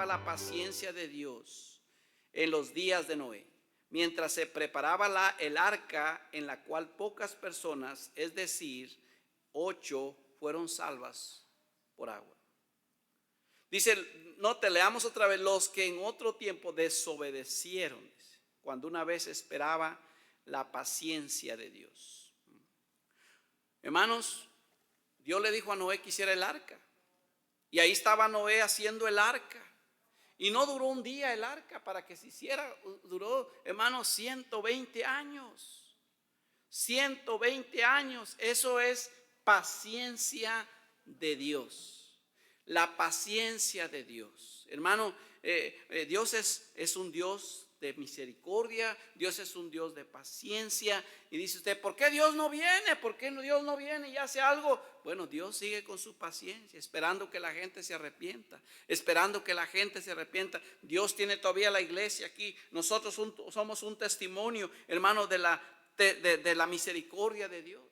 la paciencia de Dios en los días de Noé, mientras se preparaba el arca, en la cual pocas personas, es decir, 8, fueron salvas por agua. Dice, no te leamos otra vez, los que en otro tiempo desobedecieron, dice, cuando una vez esperaba la paciencia de Dios. Hermanos, Dios le dijo a Noé que hiciera el arca. Y ahí estaba Noé haciendo el arca. Y no duró un día el arca para que se hiciera. Duró, hermanos, 120 años. 120 años. Eso es paciencia de Dios. La paciencia de Dios. Hermano, Dios es un Dios de misericordia. Dios es un Dios de paciencia. Y dice usted, ¿por qué Dios no viene? ¿Por qué Dios no viene y hace algo? Bueno, Dios sigue con su paciencia, esperando que la gente se arrepienta. Esperando que la gente se arrepienta. Dios tiene todavía la iglesia aquí. Nosotros somos un testimonio, hermano, de la misericordia de Dios.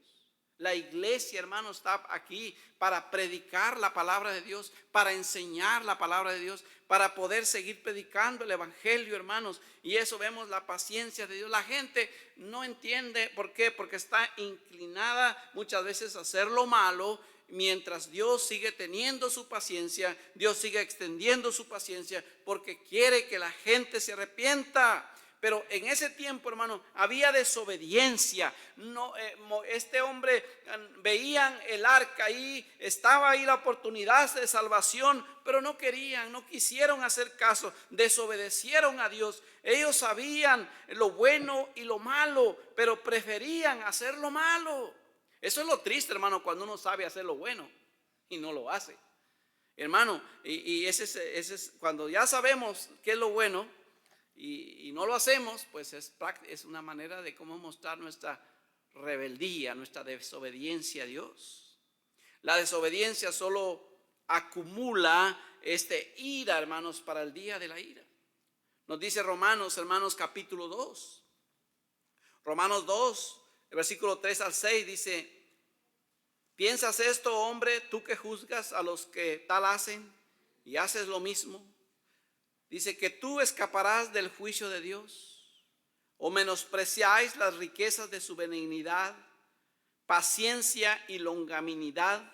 La iglesia, hermano, está aquí para predicar la palabra de Dios, para enseñar la palabra de Dios, para poder seguir predicando el evangelio, hermanos. Y eso vemos la paciencia de Dios. La gente no entiende por qué, porque está inclinada muchas veces a hacer lo malo, mientras Dios sigue teniendo su paciencia. Dios sigue extendiendo su paciencia porque quiere que la gente se arrepienta. Pero en ese tiempo, hermano, había desobediencia. Este hombre veían el arca ahí, estaba ahí la oportunidad de salvación, pero no quisieron hacer caso, desobedecieron a Dios. Ellos sabían lo bueno y lo malo, pero preferían hacer lo malo. Eso es lo triste, hermano, cuando uno sabe hacer lo bueno y no lo hace. Hermano, y ese es cuando ya sabemos qué es lo bueno y no lo hacemos, pues es una manera de cómo mostrar nuestra rebeldía, nuestra desobediencia a Dios. La desobediencia solo acumula ira, hermanos, para el día de la ira. Nos dice Romanos, hermanos, capítulo 2. Romanos 2, el versículo 3 al 6 dice: ¿piensas esto, hombre, tú que juzgas a los que tal hacen y haces lo mismo? Dice que tú escaparás del juicio de Dios. ¿O menospreciáis las riquezas de su benignidad, paciencia y longanimidad?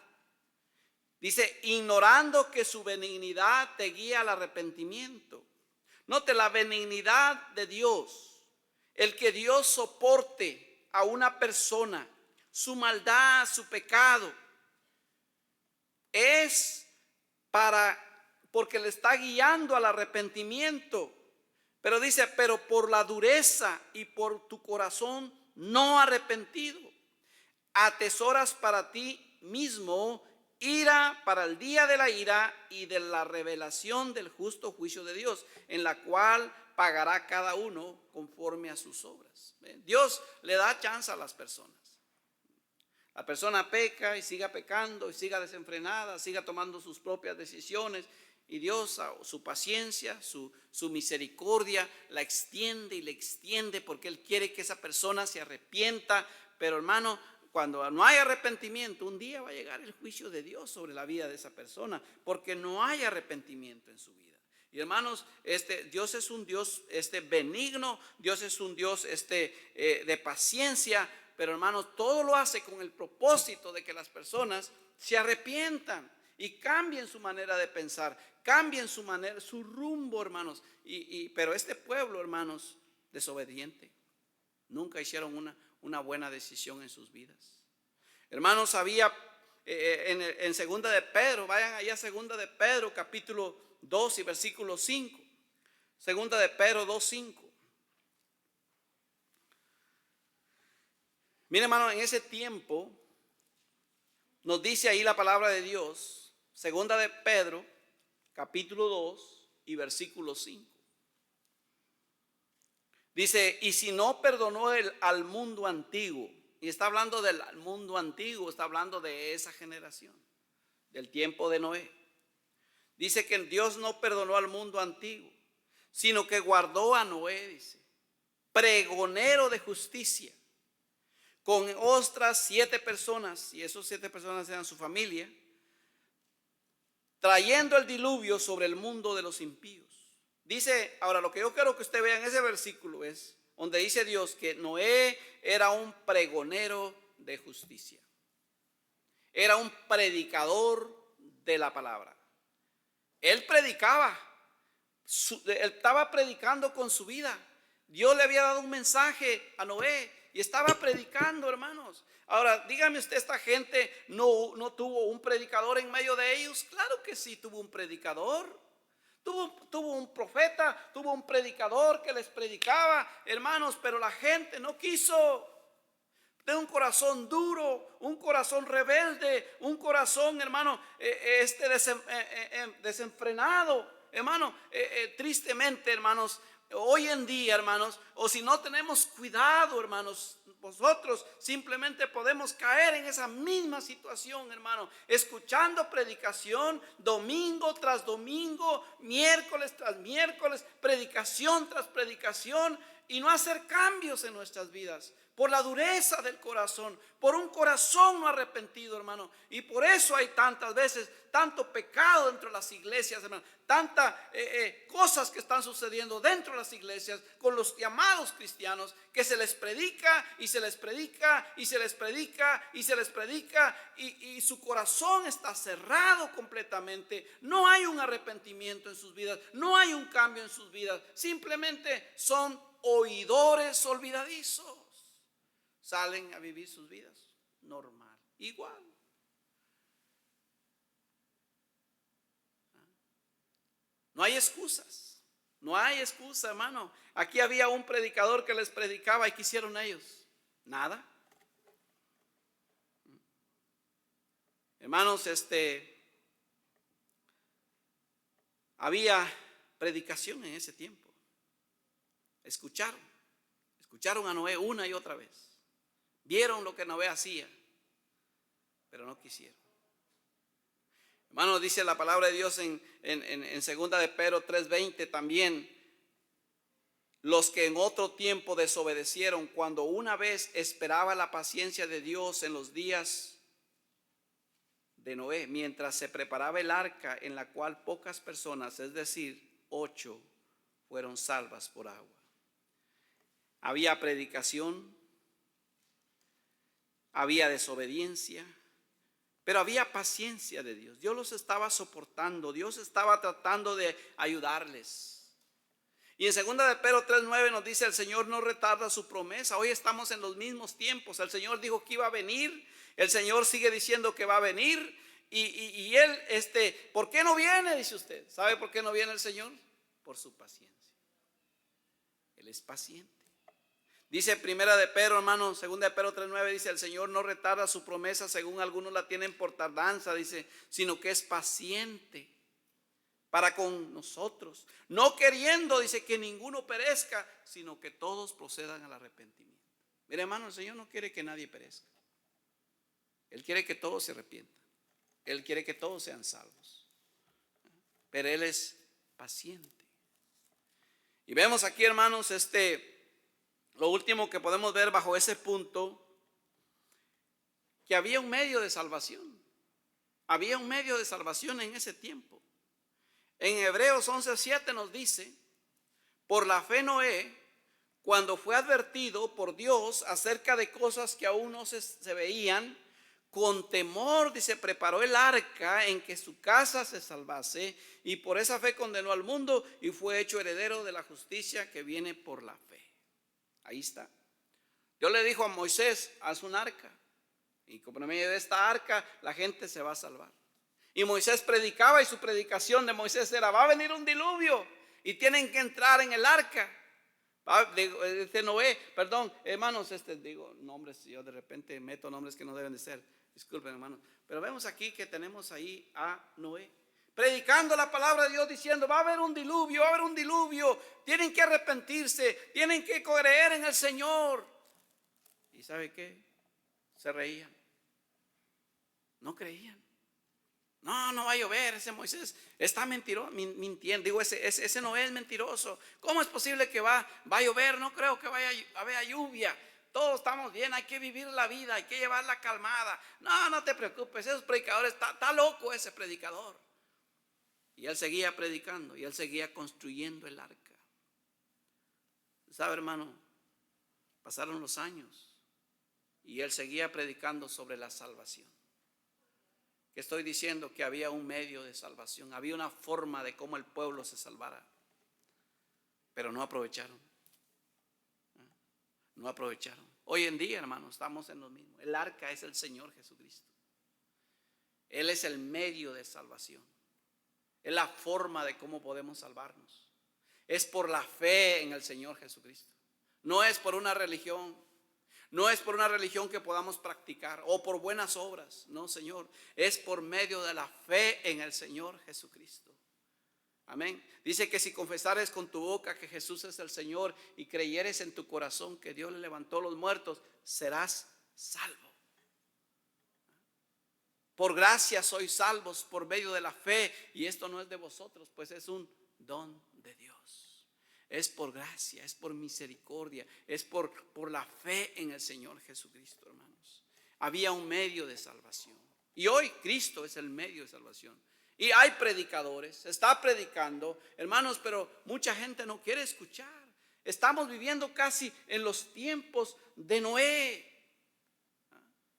Dice, ignorando que su benignidad te guía al arrepentimiento. Note la benignidad de Dios, el que Dios soporte a una persona, su maldad, su pecado, es porque le está guiando al arrepentimiento. Pero dice, pero por la dureza y por tu corazón no arrepentido, atesoras para ti mismo ira para el día de la ira y de la revelación del justo juicio de Dios, en la cual pagará cada uno conforme a sus obras. Dios le da chance a las personas. La persona peca y siga pecando y siga desenfrenada, siga tomando sus propias decisiones. Y Dios, su paciencia, su misericordia, la extiende y le extiende porque Él quiere que esa persona se arrepienta. Pero hermano, cuando no hay arrepentimiento, un día va a llegar el juicio de Dios sobre la vida de esa persona, porque no hay arrepentimiento en su vida. Y hermanos, Dios es un Dios benigno, Dios es un Dios de paciencia, pero hermanos, todo lo hace con el propósito de que las personas se arrepientan y cambien su manera de pensar, cambien su rumbo, hermanos. Pero este pueblo, hermanos, desobediente, nunca hicieron una buena decisión en sus vidas. Hermanos, había en segunda de Pedro, vayan allá a segunda de Pedro, capítulo 2 y versículo 5. Segunda de Pedro 2:5. Miren, hermano, en ese tiempo nos dice ahí la palabra de Dios, segunda de Pedro, capítulo 2 y versículo 5. Dice, y si no perdonó al mundo antiguo, y está hablando del mundo antiguo, está hablando de esa generación, del tiempo de Noé. Dice que Dios no perdonó al mundo antiguo, sino que guardó a Noé, dice, pregonero de justicia, con otras 7 personas, y esas 7 personas eran su familia, trayendo el diluvio sobre el mundo de los impíos. Dice, ahora lo que yo quiero que usted vea en ese versículo es donde dice Dios que Noé era un pregonero de justicia. Era un predicador de la palabra. Él predicaba, él estaba predicando con su vida. Dios le había dado un mensaje a Noé y estaba predicando, hermanos. Ahora, dígame usted, ¿esta gente no tuvo un predicador en medio de ellos? Claro que sí, tuvo un predicador. Tuvo un profeta, tuvo un predicador que les predicaba, hermanos, pero la gente no quiso. De un corazón duro, un corazón rebelde, un corazón, hermano, desenfrenado, hermano, tristemente, hermanos, hoy en día, hermanos, o si no tenemos cuidado, hermanos, nosotros simplemente podemos caer en esa misma situación, hermano, escuchando predicación domingo tras domingo, miércoles tras miércoles, predicación tras predicación, y no hacer cambios en nuestras vidas. Por la dureza del corazón, por un corazón no arrepentido, hermano. Y por eso hay tantas veces tanto pecado dentro de las iglesias, hermano. Tantas cosas que están sucediendo dentro de las iglesias con los llamados cristianos, que se les predica y se les predica y se les predica y se les predica y su corazón está cerrado completamente. No hay un arrepentimiento en sus vidas, no hay un cambio en sus vidas. Simplemente son oidores olvidadizos. Salen a vivir sus vidas normal, igual. No hay excusas, no hay excusa, hermano. Aquí había un predicador que les predicaba y ¿qué hicieron ellos? Nada. Hermanos, había predicación en ese tiempo. Escucharon a Noé una y otra vez. Vieron lo que Noé hacía, pero no quisieron. Hermano, dice la palabra de Dios en 2 de Pedro 3:20 también. Los que en otro tiempo desobedecieron, cuando una vez esperaba la paciencia de Dios en los días de Noé, mientras se preparaba el arca en la cual pocas personas, es decir, 8, fueron salvas por agua. Había predicación, había desobediencia, pero había paciencia de Dios. Dios los estaba soportando, Dios estaba tratando de ayudarles. Y en 2 de Pedro 3:9 nos dice: el Señor no retarda su promesa. Hoy estamos en los mismos tiempos. El Señor dijo que iba a venir, el Señor sigue diciendo que va a venir. Y Él, ¿por qué no viene? Dice usted. ¿Sabe por qué no viene el Señor? Por su paciencia. Él es paciente. Dice 1 de Pedro, hermano, 2 de Pedro 3:9, dice: el Señor no retarda su promesa, según algunos la tienen por tardanza, dice, sino que es paciente para con nosotros, no queriendo, dice, que ninguno perezca, sino que todos procedan al arrepentimiento. Mire, hermano, el Señor no quiere que nadie perezca. Él quiere que todos se arrepientan. Él quiere que todos sean salvos. Pero Él es paciente. Y vemos aquí, hermanos, lo último que podemos ver bajo ese punto, que había un medio de salvación. Había un medio de salvación en ese tiempo. En Hebreos 11:7 nos dice: por la fe Noé, cuando fue advertido por Dios acerca de cosas que aún no se veían, con temor, dice, preparó el arca en que su casa se salvase, y por esa fe condenó al mundo y fue hecho heredero de la justicia que viene por la fe. Ahí está. Dios le dijo a Moisés: haz un arca, y por medio de esta arca la gente se va a salvar. Y Moisés predicaba, y su predicación de Moisés era: va a venir un diluvio y tienen que entrar en el arca. Noé, perdón, hermanos, digo nombres, yo de repente meto nombres que no deben de ser, disculpen, hermanos, pero vemos aquí que tenemos ahí a Noé predicando la palabra de Dios, diciendo: va a haber un diluvio, va a haber un diluvio, tienen que arrepentirse, tienen que creer en el Señor. ¿Y sabe qué? Se reían, no creían. No va a llover, ese Moisés está mintiendo. Digo, ese Noé es mentiroso. ¿Cómo es posible que va a llover? No creo que vaya a haber lluvia. Todos estamos bien, hay que vivir la vida, hay que llevarla calmada. No te preocupes, esos predicadores, está loco ese predicador. Y él seguía predicando y él seguía construyendo el arca. ¿Sabe, hermano? Pasaron los años y él seguía predicando sobre la salvación. Que estoy diciendo que había un medio de salvación, había una forma de cómo el pueblo se salvara. Pero no aprovecharon. No aprovecharon. Hoy en día, hermano, estamos en lo mismo. El arca es el Señor Jesucristo. Él es el medio de salvación. Es la forma de cómo podemos salvarnos. Es por la fe en el Señor Jesucristo. No es por una religión. No es por una religión que podamos practicar o por buenas obras. No, Señor. Es por medio de la fe en el Señor Jesucristo. Amén. Dice que si confesares con tu boca que Jesús es el Señor y creyeres en tu corazón que Dios le levantó los muertos, serás salvo. Por gracia sois salvos por medio de la fe, y esto no es de vosotros, pues es un don de Dios. Es por gracia, es por misericordia, es por la fe en el Señor Jesucristo, hermanos. Había un medio de salvación y hoy Cristo es el medio de salvación. Y hay predicadores, se está predicando, hermanos, pero mucha gente no quiere escuchar. Estamos viviendo casi en los tiempos de Noé.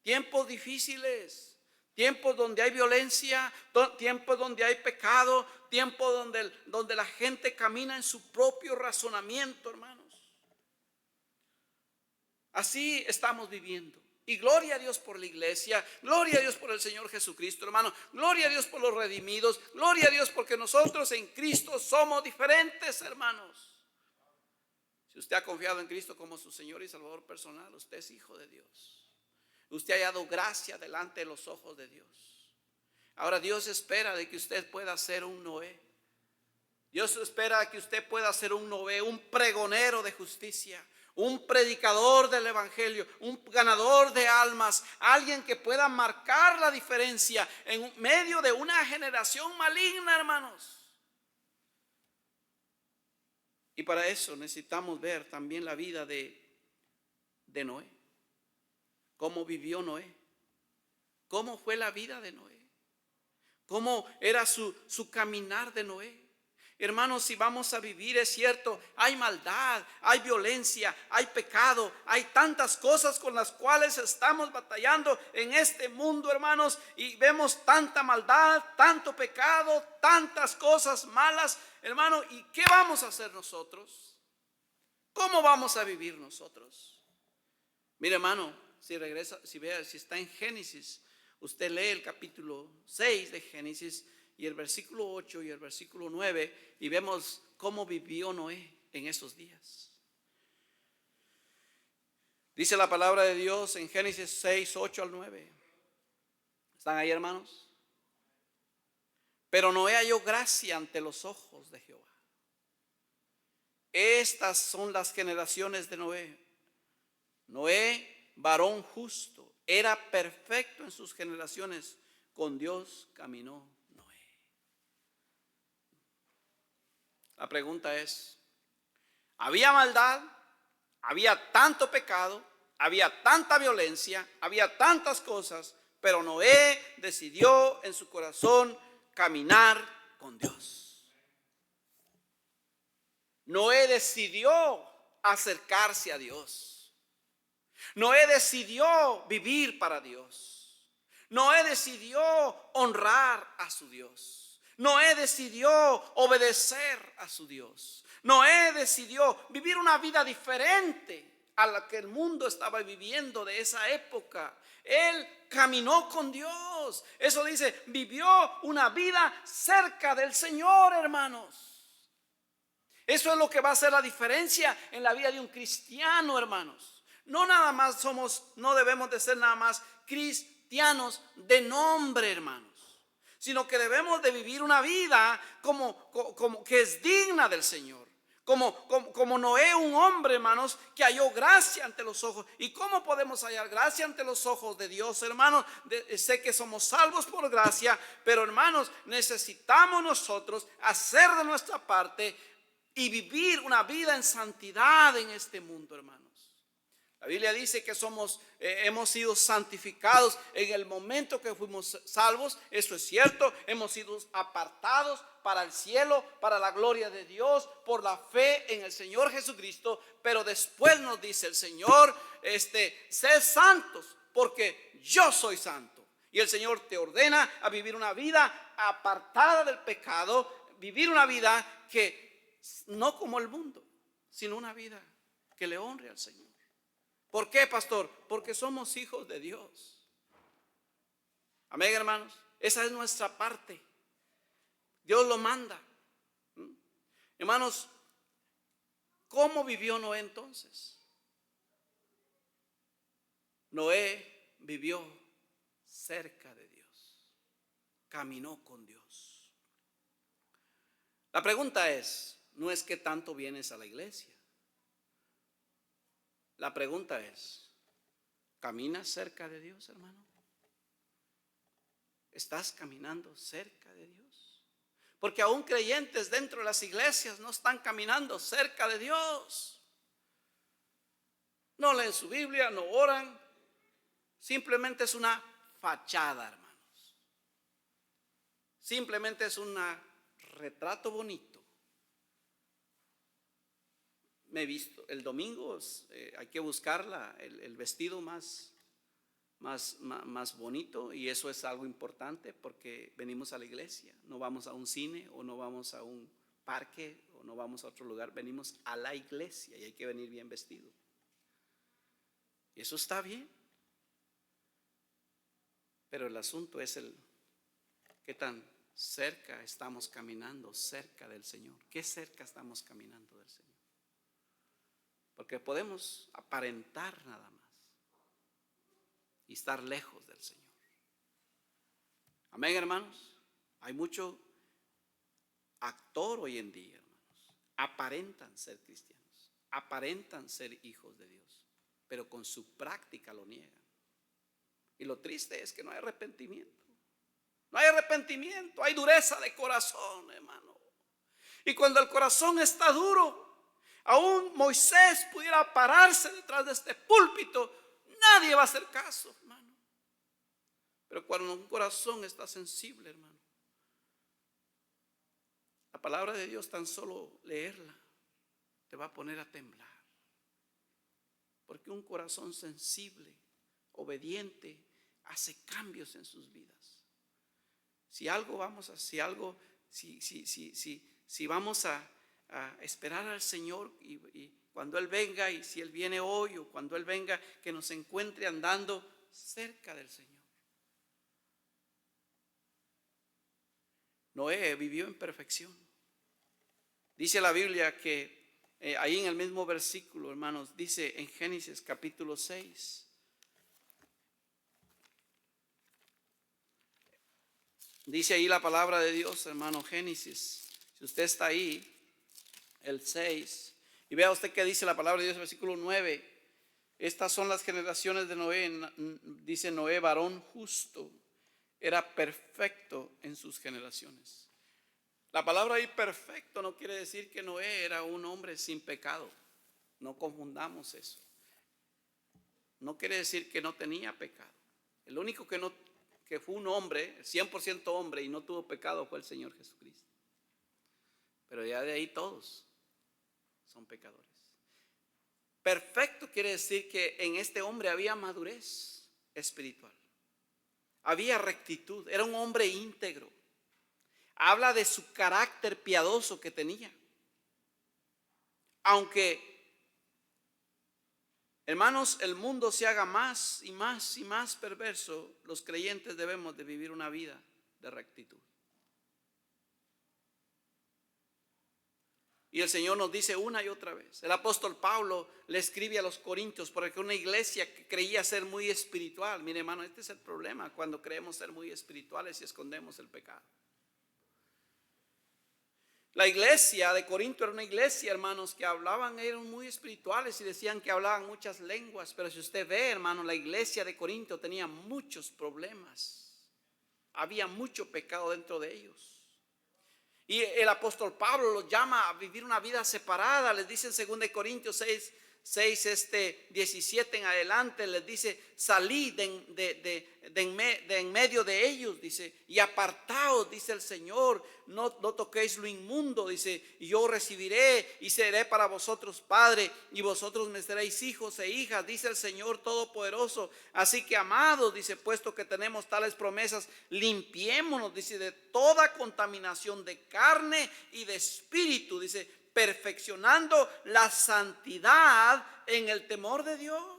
Tiempos difíciles, tiempos donde hay violencia, tiempos donde hay pecado, tiempos donde la gente camina en su propio razonamiento, hermanos. Así estamos viviendo. Y gloria a Dios por la iglesia, gloria a Dios por el Señor Jesucristo, hermano, gloria a Dios por los redimidos, gloria a Dios porque nosotros en Cristo somos diferentes, hermanos. Si usted ha confiado en Cristo como su Señor y Salvador personal, usted es hijo de Dios. Usted ha hallado gracia delante de los ojos de Dios. Ahora Dios espera de que usted pueda ser un Noé. Dios espera que usted pueda ser un Noé, un pregonero de justicia, un predicador del evangelio, un ganador de almas, alguien que pueda marcar la diferencia en medio de una generación maligna, hermanos. Y para eso necesitamos ver también la vida de Noé. ¿Cómo vivió Noé? ¿Cómo fue la vida de Noé? ¿Cómo era su caminar de Noé? Hermanos, si vamos a vivir, es cierto, hay maldad, hay violencia, hay pecado, hay tantas cosas con las cuales estamos batallando en este mundo, hermanos, y vemos tanta maldad, tanto pecado, tantas cosas malas, hermano, ¿y qué vamos a hacer nosotros? ¿Cómo vamos a vivir nosotros? Mire, hermano, si está en Génesis, usted lee el capítulo 6 de Génesis y el versículo 8 y el versículo 9 y vemos cómo vivió Noé en esos días. Dice la palabra de Dios en Génesis 6, 8 al 9. ¿Están ahí, hermanos? Pero Noé halló gracia ante los ojos de Jehová. Estas son las generaciones de Noé. Noé, varón justo, era perfecto en sus generaciones. Con Dios caminó Noé. La pregunta es, ¿había maldad? ¿Había tanto pecado? ¿Había tanta violencia? ¿Había tantas cosas? Pero Noé decidió en su corazón caminar con Dios. Noé decidió acercarse a Dios. Noé decidió vivir para Dios. Noé decidió honrar a su Dios. Noé decidió obedecer a su Dios. Noé decidió vivir una vida diferente a la que el mundo estaba viviendo de esa época. Él caminó con Dios. Eso dice, vivió una vida cerca del Señor, hermanos. Eso es lo que va a hacer la diferencia en la vida de un cristiano, hermanos. No debemos de ser nada más cristianos de nombre, hermanos, sino que debemos de vivir una vida como que es digna del Señor. Como Noé, un hombre, hermanos, que halló gracia ante los ojos. ¿Y cómo podemos hallar gracia ante los ojos de Dios, hermanos? Sé que somos salvos por gracia, pero, hermanos, necesitamos nosotros hacer de nuestra parte y vivir una vida en santidad en este mundo, hermanos. La Biblia dice que hemos sido santificados en el momento que fuimos salvos. Eso es cierto. Hemos sido apartados para el cielo, para la gloria de Dios, por la fe en el Señor Jesucristo. Pero después nos dice el Señor, sed santos, porque yo soy santo. Y el Señor te ordena a vivir una vida apartada del pecado, vivir una vida que no como el mundo, sino una vida que le honre al Señor. ¿Por qué, pastor? Porque somos hijos de Dios. Amén, hermanos. Esa es nuestra parte. Dios lo manda. Hermanos, ¿cómo vivió Noé entonces? Noé vivió cerca de Dios. Caminó con Dios. La pregunta no es qué tanto vienes a la iglesia. La pregunta es, ¿caminas cerca de Dios, hermano? ¿Estás caminando cerca de Dios? Porque aún creyentes dentro de las iglesias no están caminando cerca de Dios. No leen su Biblia, no oran. Simplemente es una fachada, hermanos. Simplemente es un retrato bonito. Me he visto el domingo, hay que buscar el vestido más bonito, y eso es algo importante porque venimos a la iglesia. No vamos a un cine o no vamos a un parque o no vamos a otro lugar, venimos a la iglesia y hay que venir bien vestido. Y eso está bien. Pero el asunto es qué tan cerca estamos caminando cerca del Señor. ¿Qué cerca estamos caminando del Señor? Porque podemos aparentar nada más y estar lejos del Señor. Amén, hermanos. Hay mucho actor hoy en día, hermanos. Aparentan ser cristianos, aparentan ser hijos de Dios, pero con su práctica lo niegan. Y lo triste es que no hay arrepentimiento. No hay arrepentimiento, hay dureza de corazón, hermano. Y cuando el corazón está duro, aún Moisés pudiera pararse detrás de este púlpito, nadie va a hacer caso, hermano. Pero cuando un corazón está sensible, hermano, la palabra de Dios, tan solo leerla te va a poner a temblar. Porque un corazón sensible, obediente, hace cambios en sus vidas. Si vamos a esperar al Señor y cuando Él venga, y si Él viene hoy o cuando Él venga, que nos encuentre andando cerca del Señor. Noé vivió en perfección. Dice la Biblia que ahí en el mismo versículo, hermanos, dice en Génesis capítulo 6. Dice ahí la palabra de Dios, hermano, Génesis. Si usted está ahí, el 6, y vea usted que dice la palabra de Dios, versículo 9. Estas son las generaciones de Noé. Dice Noé, varón justo, era perfecto en sus generaciones. La palabra ahí perfecto no quiere decir que Noé era un hombre sin pecado. No confundamos eso. No quiere decir que no tenía pecado. El único que fue un hombre, 100% hombre, y no tuvo pecado fue el Señor Jesucristo. Pero ya de ahí todos son pecadores. Perfecto quiere decir que en este hombre había madurez espiritual, había rectitud, era un hombre íntegro. Habla de su carácter piadoso que tenía. Aunque, hermanos, el mundo se haga más y más y más perverso, los creyentes debemos de vivir una vida de rectitud. Y el Señor nos dice una y otra vez. El apóstol Pablo le escribe a los corintios porque una iglesia que creía ser muy espiritual. Mire, hermano, este es el problema cuando creemos ser muy espirituales y escondemos el pecado. La iglesia de Corinto era una iglesia, hermanos, que eran muy espirituales y decían que hablaban muchas lenguas. Pero si usted ve, hermano, la iglesia de Corinto tenía muchos problemas. Había mucho pecado dentro de ellos. Y el apóstol Pablo los llama a vivir una vida separada. Les dice en 2 Corintios 6, 17 en adelante, les dice: salid de en medio de ellos, dice, y apartaos, dice el Señor, no toquéis lo inmundo, dice, y yo recibiré y seré para vosotros padre, y vosotros me seréis hijos e hijas, dice el Señor Todopoderoso. Así que, amados, dice, puesto que tenemos tales promesas, limpiémonos, dice, de toda contaminación de carne y de espíritu, dice, perfeccionando la santidad en el temor de Dios.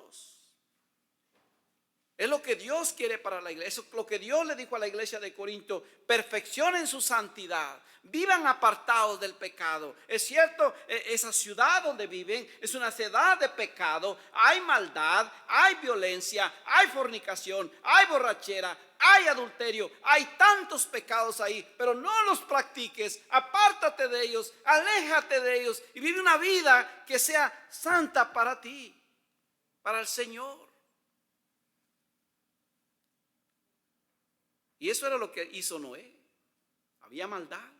Es lo que Dios quiere para la iglesia. Es lo que Dios le dijo a la iglesia de Corinto: perfeccionen su santidad, vivan apartados del pecado. Es cierto, esa ciudad donde viven es una ciudad de pecado. Hay maldad, hay violencia, hay fornicación, hay borrachera, hay adulterio, hay tantos pecados ahí, pero no los practiques. Apártate de ellos, aléjate de ellos y vive una vida que sea santa para ti, para el Señor. Y eso era lo que hizo Noé. Había maldad,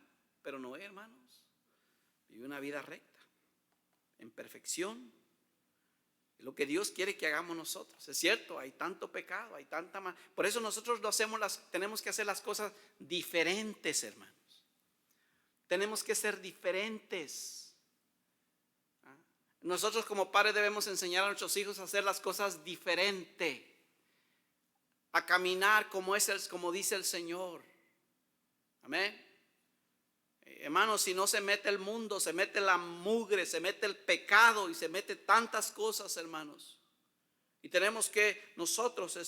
pero Noé, hermanos, vivió una vida recta, en perfección. Es lo que Dios quiere que hagamos nosotros. Es cierto, hay tanto pecado, hay tanta maldad. Por eso nosotros tenemos que hacer las cosas diferentes, hermanos. Tenemos que ser diferentes. Nosotros como padres debemos enseñar a nuestros hijos a hacer las cosas diferentes, a caminar como dice el Señor. Amén. Hermanos, si no se mete el mundo, se mete la mugre, se mete el pecado y se mete tantas cosas, hermanos. Y tenemos que nosotros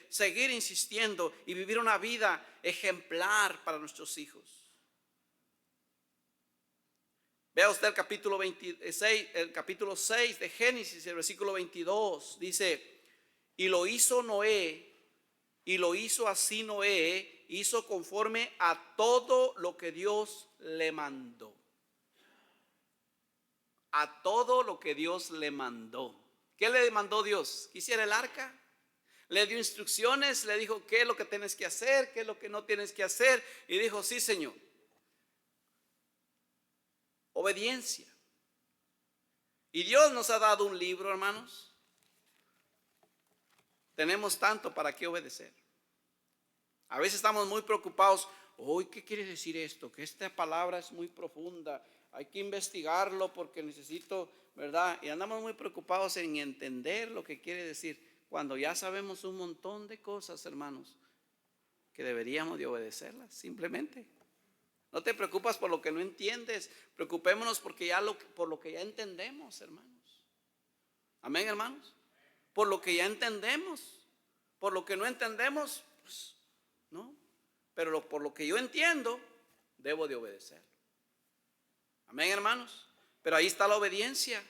seguir insistiendo y vivir una vida ejemplar para nuestros hijos. Vea usted el capítulo 26, el capítulo 6 de Génesis, el versículo 22. Dice: y lo hizo Noé. Y lo hizo así Noé, hizo conforme a todo lo que Dios le mandó. A todo lo que Dios le mandó. ¿Qué le mandó Dios? ¿Que hiciera el arca? Le dio instrucciones, le dijo qué es lo que tienes que hacer, qué es lo que no tienes que hacer. Y dijo: sí, Señor. Obediencia. Y Dios nos ha dado un libro, hermanos. Tenemos tanto para qué obedecer. A veces estamos muy preocupados. Hoy, ¿qué quiere decir esto? Que esta palabra es muy profunda. Hay que investigarlo porque necesito, ¿verdad? Y andamos muy preocupados en entender lo que quiere decir, cuando ya sabemos un montón de cosas, hermanos, que deberíamos de obedecerlas, simplemente. No te preocupas por lo que no entiendes. Preocupémonos por lo que ya entendemos, hermanos. Amén, hermanos. Por lo que ya entendemos. Por lo que no entendemos, pues no. Pero por lo que yo entiendo, debo de obedecer. Amén, hermanos. Pero ahí está la obediencia.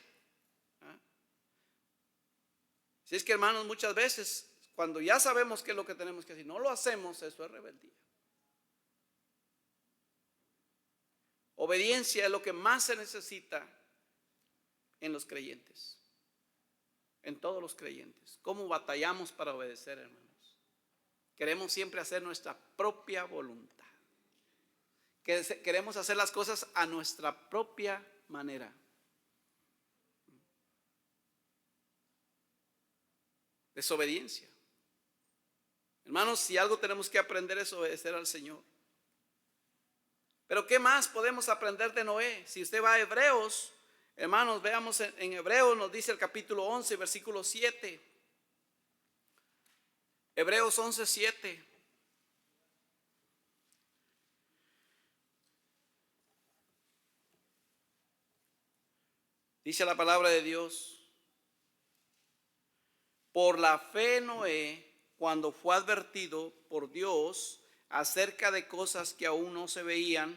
Si es que, hermanos, muchas veces cuando ya sabemos qué es lo que tenemos que hacer, no lo hacemos, eso es rebeldía. Obediencia es lo que más se necesita en los creyentes, en todos los creyentes. ¿Cómo batallamos para obedecer, hermanos? Queremos siempre hacer nuestra propia voluntad. Queremos hacer las cosas a nuestra propia manera. Desobediencia. Hermanos, si algo tenemos que aprender es obedecer al Señor. Pero ¿qué más podemos aprender de Noé? Si usted va a Hebreos, hermanos, veamos en Hebreos, nos dice el capítulo 11, versículo 7. Hebreos 11, 7. Dice la palabra de Dios: por la fe Noé, cuando fue advertido por Dios acerca de cosas que aún no se veían,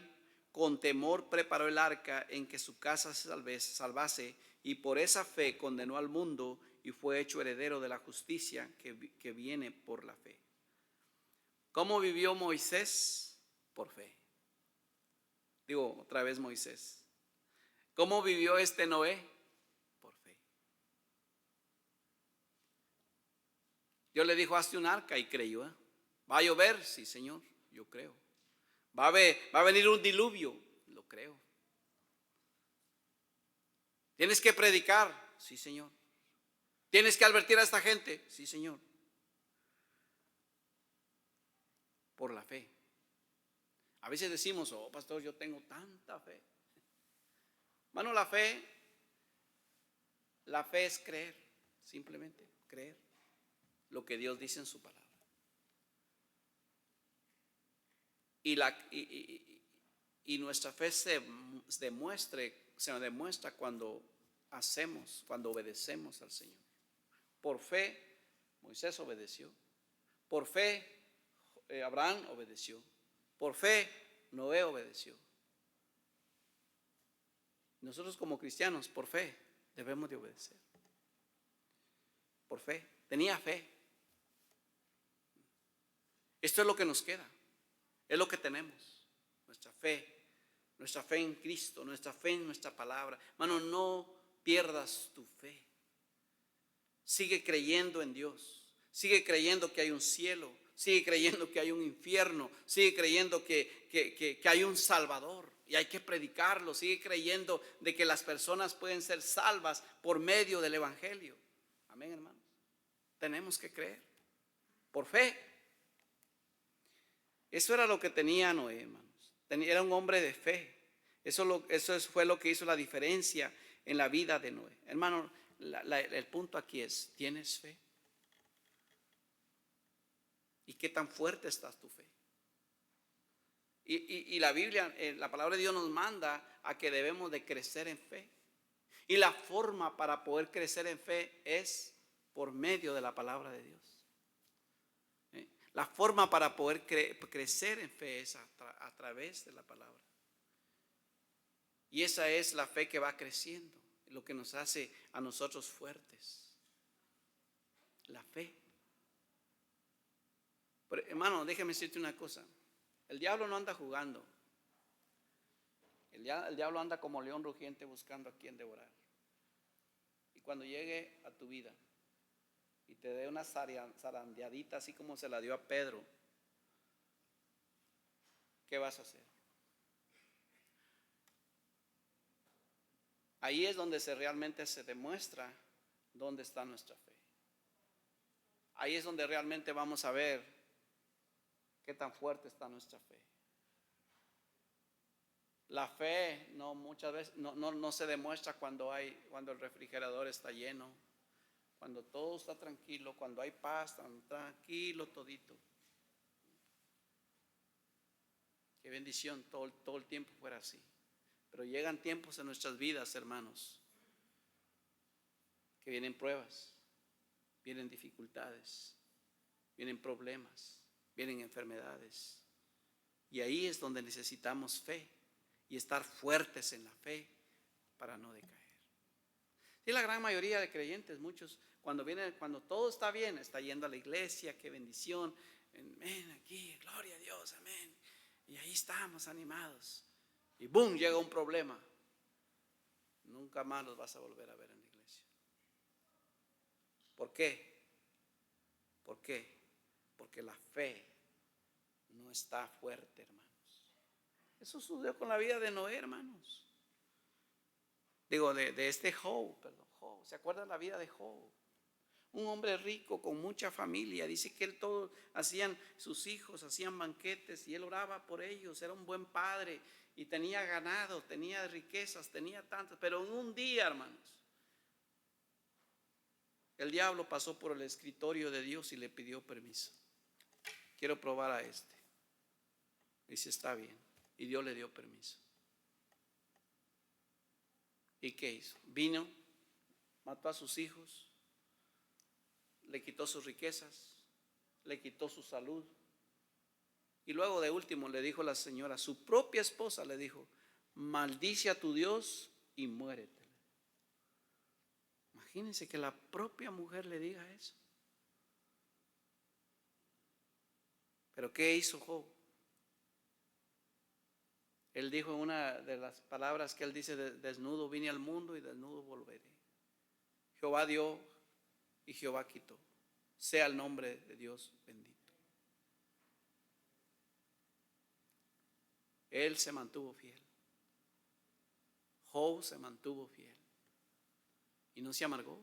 con temor preparó el arca en que su casa se salvase, y por esa fe condenó al mundo y fue hecho heredero de la justicia que viene por la fe. ¿Cómo vivió Moisés? Por fe. Digo otra vez Moisés. ¿Cómo vivió Noé? Por fe. Dios le dijo: hazte un arca, y creyó. ¿Va a llover? Sí, Señor, yo creo. ¿Va a venir un diluvio? Lo creo. ¿Tienes que predicar? Sí, Señor, ¿Tienes que advertir a esta gente? Sí, Señor. Por la fe. A veces decimos, oh, pastor, yo tengo tanta fe. Hermano, la fe es creer, simplemente creer lo que Dios dice en su palabra. Y nuestra fe se demuestra cuando cuando obedecemos al Señor. Por fe, Moisés obedeció. Por fe, Abraham obedeció. Por fe, Noé obedeció. Nosotros como cristianos, por fe, debemos de obedecer. Por fe. Tenía fe. Esto es lo que nos queda. Es lo que tenemos. Nuestra fe en Cristo, nuestra fe en nuestra palabra. Hermano, no pierdas tu fe. Sigue creyendo en Dios. Sigue creyendo que hay un cielo. Sigue creyendo que hay un infierno. Sigue creyendo que hay un Salvador. Y hay que predicarlo. Sigue creyendo de que las personas pueden ser salvas por medio del Evangelio. Amén, hermanos. Tenemos que creer. Por fe. Eso era lo que tenía Noé, hermanos. Era un hombre de fe. Eso fue lo que hizo la diferencia en la vida de Noé. Hermano, el punto aquí es, ¿tienes fe? ¿Y qué tan fuerte está tu fe? Y la Biblia, la palabra de Dios nos manda a que debemos de crecer en fe. Y la forma para poder crecer en fe es por medio de la palabra de Dios. La forma para poder crecer en fe es a través de la palabra. Y esa es la fe que va creciendo, lo que nos hace a nosotros fuertes. La fe. Pero, hermano, déjame decirte una cosa. El diablo no anda jugando. El diablo anda como león rugiente buscando a quien devorar. Y cuando llegue a tu vida y te dé una zarandeadita así como se la dio a Pedro, ¿qué vas a hacer? Ahí es donde realmente se demuestra dónde está nuestra fe. Ahí es donde realmente vamos a ver qué tan fuerte está nuestra fe. La fe muchas veces no se demuestra cuando el refrigerador está lleno, cuando todo está tranquilo, cuando hay paz, tan tranquilo todito. Qué bendición todo el tiempo fuera así. Pero llegan tiempos en nuestras vidas, hermanos, que vienen pruebas, vienen dificultades, vienen problemas, vienen enfermedades. Y ahí es donde necesitamos fe y estar fuertes en la fe para no decaer. Y la gran mayoría de creyentes, muchos, cuando todo está bien, está yendo a la iglesia, qué bendición, amén, aquí, gloria a Dios, amén. Y ahí estamos animados. Y boom, llega un problema. Nunca más los vas a volver a ver en la iglesia. ¿Por qué? ¿Por qué? Porque la fe no está fuerte, hermanos. Eso sucedió con la vida de Noé, hermanos. Digo, de este Job, perdón, Job. ¿Se acuerdan la vida de Job? Un hombre rico con mucha familia. Dice que sus hijos hacían banquetes y él oraba por ellos. Era un buen padre y tenía ganado, tenía riquezas, tenía tantas. Pero en un día, hermanos, el diablo pasó por el escritorio de Dios y le pidió permiso. Quiero probar a este. Dice, está bien. Y Dios le dio permiso. ¿Y qué hizo? Vino, mató a sus hijos, le quitó sus riquezas, le quitó su salud. Y luego de último le dijo la señora, su propia esposa le dijo, maldice a tu Dios y muérete. Imagínense que la propia mujer le diga eso. Pero ¿qué hizo Job? Él dijo una de las palabras que él dice, desnudo vine al mundo y desnudo volveré. Jehová dio y Jehová quitó. Sea el nombre de Dios bendito. Él se mantuvo fiel. Job se mantuvo fiel. Y no se amargó.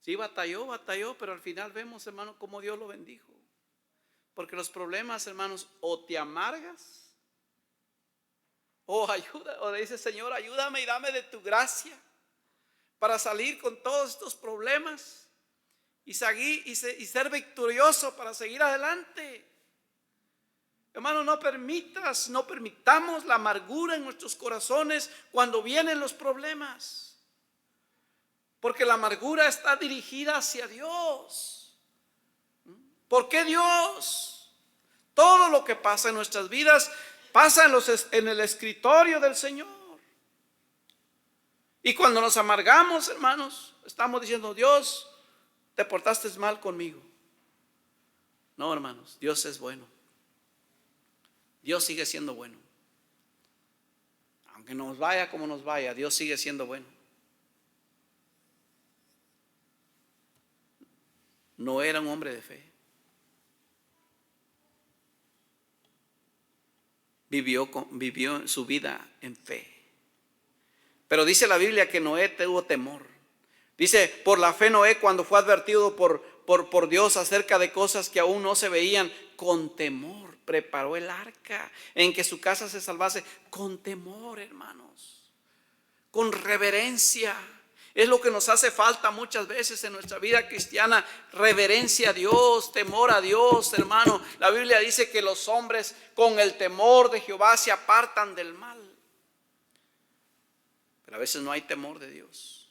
Sí, batalló, pero al final vemos, hermano, cómo Dios lo bendijo. Porque los problemas, hermanos, o te amargas, o ayuda, o le dices, Señor, ayúdame y dame de tu gracia para salir con todos estos problemas y ser victorioso para seguir adelante. Hermano, no permitamos la amargura en nuestros corazones cuando vienen los problemas, porque la amargura está dirigida hacia Dios. ¿Por qué Dios? Todo lo que pasa en nuestras vidas pasa en el escritorio del Señor. Y cuando nos amargamos, hermanos, estamos diciendo, Dios, te portaste mal conmigo. No, hermanos, Dios es bueno. Dios sigue siendo bueno. Aunque nos vaya como nos vaya, Dios sigue siendo bueno. No era un hombre de fe. Vivió su vida en fe. Pero dice la Biblia que Noé tuvo temor. Dice, por la fe Noé, cuando fue advertido por Dios acerca de cosas que aún no se veían, con temor preparó el arca en que su casa se salvase. Con temor, hermanos, con reverencia. Es lo que nos hace falta muchas veces en nuestra vida cristiana: reverencia a Dios, temor a Dios, hermano. La Biblia dice que los hombres con el temor de Jehová se apartan del mal. Pero a veces no hay temor de Dios.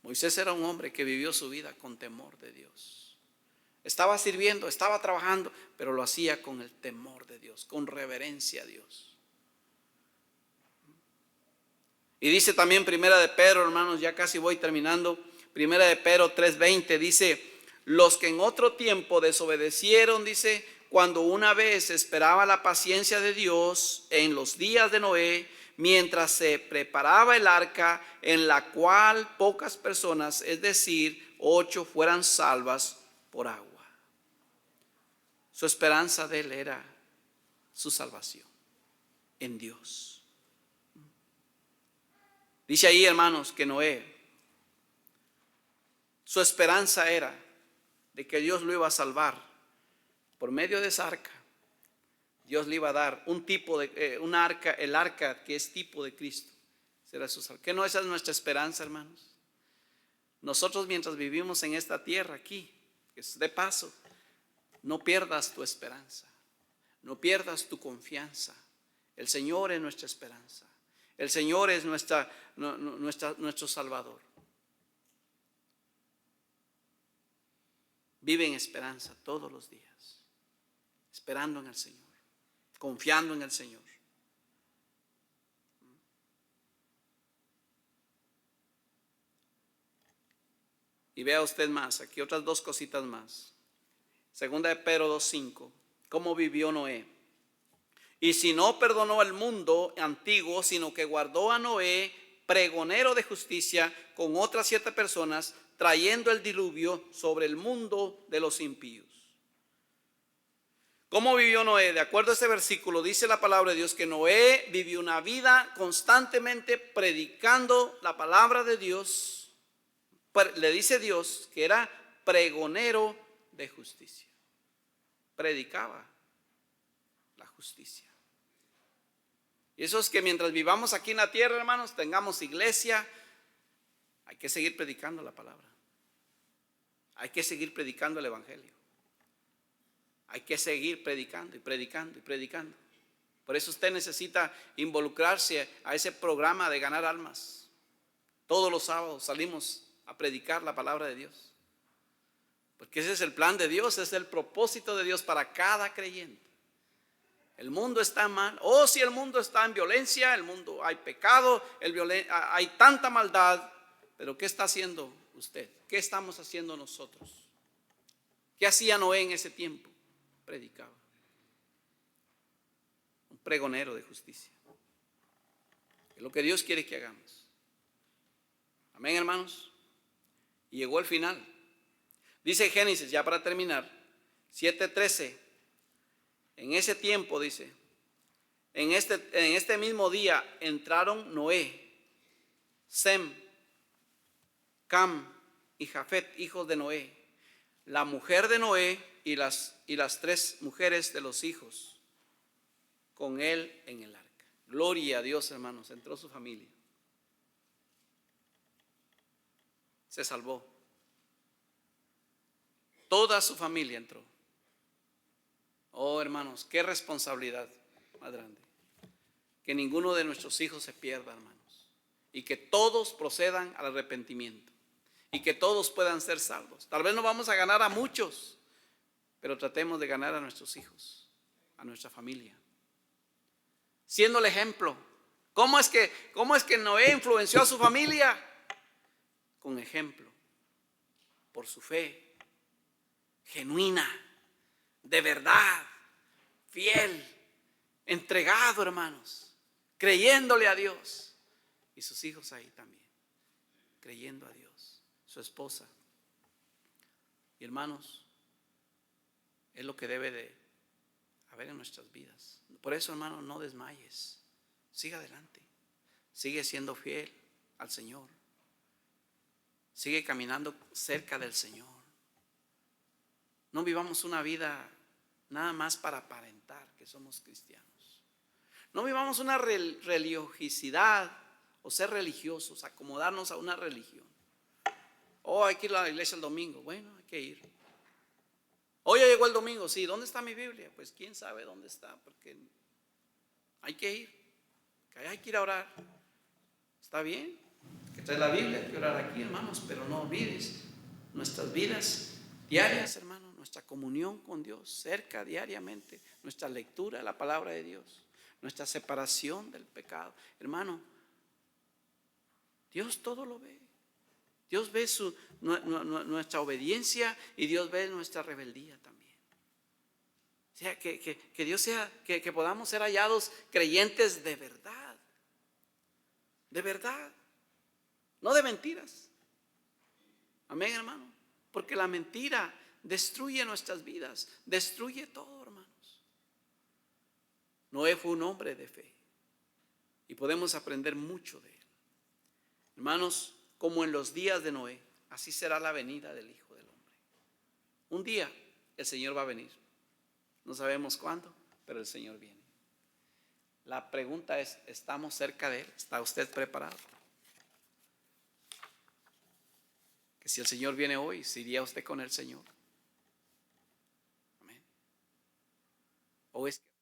Moisés era un hombre que vivió su vida con temor de Dios. Estaba sirviendo, estaba trabajando, pero lo hacía con el temor de Dios, con reverencia a Dios. Y dice también Primera de Pedro, hermanos, ya casi voy terminando. Primera de Pedro 3:20 dice: los que en otro tiempo desobedecieron, dice, cuando una vez esperaba la paciencia de Dios en los días de Noé, mientras se preparaba el arca, en la cual pocas personas, es decir, 8, fueran salvas por agua. Su esperanza de él era su salvación en Dios. Dice ahí, hermanos, que Noé, su esperanza era de que Dios lo iba a salvar por medio de esa arca. Dios le iba a dar un tipo de un arca, el arca que es tipo de Cristo. Será su salvación. ¿Qué no esa es nuestra esperanza, hermanos? Nosotros, mientras vivimos en esta tierra aquí, que es de paso, no pierdas tu esperanza, no pierdas tu confianza. El Señor es nuestra esperanza. El Señor es nuestro Salvador. Vive en esperanza todos los días, esperando en el Señor, confiando en el Señor. Y vea usted más, aquí otras dos cositas más. Segunda de Pedro 2:5, ¿cómo vivió Noé? Y si no perdonó al mundo antiguo, sino que guardó a Noé, pregonero de justicia, con otras 7 personas, trayendo el diluvio sobre el mundo de los impíos. ¿Cómo vivió Noé? De acuerdo a este versículo, dice la palabra de Dios que Noé vivió una vida constantemente predicando la palabra de Dios. Le dice Dios que era pregonero de justicia. Predicaba la justicia. Y eso es que mientras vivamos aquí en la tierra, hermanos, tengamos iglesia, hay que seguir predicando la palabra. Hay que seguir predicando el evangelio. Hay que seguir predicando y predicando y predicando. Por eso usted necesita involucrarse a ese programa de ganar almas. Todos los sábados salimos a predicar la palabra de Dios. Porque ese es el plan de Dios, ese es el propósito de Dios para cada creyente. El mundo está mal. Oh, si el mundo está en violencia, el mundo hay pecado, hay tanta maldad. Pero ¿qué está haciendo usted? ¿Qué estamos haciendo nosotros? ¿Qué hacía Noé en ese tiempo? Predicaba. Un pregonero de justicia. Es lo que Dios quiere que hagamos. Amén, hermanos. Y llegó el final. Dice Génesis, ya para terminar, 7:13. En ese tiempo, dice, en este mismo día entraron Noé, Sem, Cam y Jafet, hijos de Noé, la mujer de Noé y las 3 mujeres de los hijos con él en el arca. Gloria a Dios, hermanos, entró su familia. Se salvó. Toda su familia entró. Oh, hermanos, qué responsabilidad más grande. Que ninguno de nuestros hijos se pierda, hermanos. Y que todos procedan al arrepentimiento. Y que todos puedan ser salvos. Tal vez no vamos a ganar a muchos, pero tratemos de ganar a nuestros hijos, a nuestra familia. Siendo el ejemplo. ¿Cómo es que Noé influenció a su familia? Con ejemplo. Por su fe genuina, de verdad, fiel, entregado, hermanos, creyéndole a Dios. Y sus hijos ahí también, creyendo a Dios, su esposa. Y hermanos, es lo que debe de haber en nuestras vidas. Por eso, hermanos, no desmayes, sigue adelante, sigue siendo fiel al Señor, sigue caminando cerca del Señor. No vivamos una vida nada más para aparentar que somos cristianos. No vivamos una religiosidad o ser religiosos, acomodarnos a una religión. Oh, hay que ir a la iglesia el domingo. Bueno, hay que ir. Hoy ya llegó el domingo. Sí, ¿dónde está mi Biblia? Pues quién sabe dónde está, porque hay que ir. Hay que ir a orar. ¿Está bien? Que trae la Biblia, hay que orar aquí, hermanos, pero no olvides nuestras vidas diarias, hermanos. Nuestra comunión con Dios, cerca diariamente, nuestra lectura de la palabra de Dios, nuestra separación del pecado. Hermano, Dios todo lo ve. Dios ve nuestra obediencia y Dios ve nuestra rebeldía también. O sea, que Dios sea, que podamos ser hallados creyentes de verdad. De verdad. No de mentiras. Amén, hermano. Porque la mentira destruye nuestras vidas, destruye todo, hermanos. Noé fue un hombre de fe y podemos aprender mucho de él. Hermanos, como en los días de Noé, así será la venida del Hijo del Hombre. Un día el Señor va a venir. No sabemos cuándo, pero el Señor viene. La pregunta es, ¿estamos cerca de Él? ¿Está usted preparado? Que si el Señor viene hoy, ¿se iría usted con el Señor? Amén. ¿O es que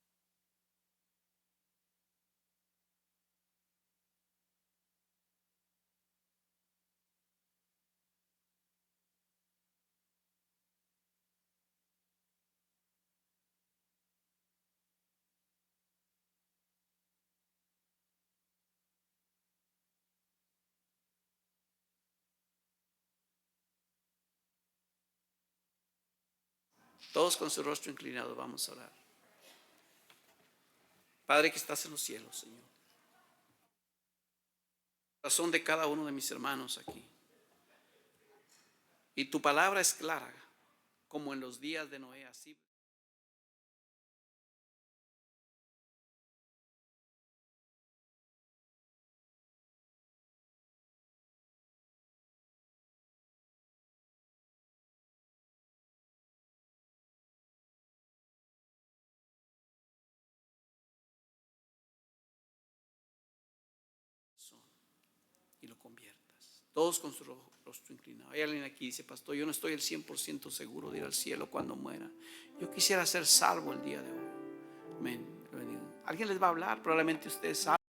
todos con su rostro inclinado vamos a orar? Padre que estás en los cielos, Señor. Corazón de cada uno de mis hermanos aquí. Y tu palabra es clara, como en los días de Noé, así. Y lo conviertas. Todos con su rostro inclinado. Hay alguien aquí que dice, pastor, yo no estoy el 100% seguro de ir al cielo cuando muera. Yo quisiera ser salvo el día de hoy. Amén. Alguien les va a hablar, probablemente ustedes saben.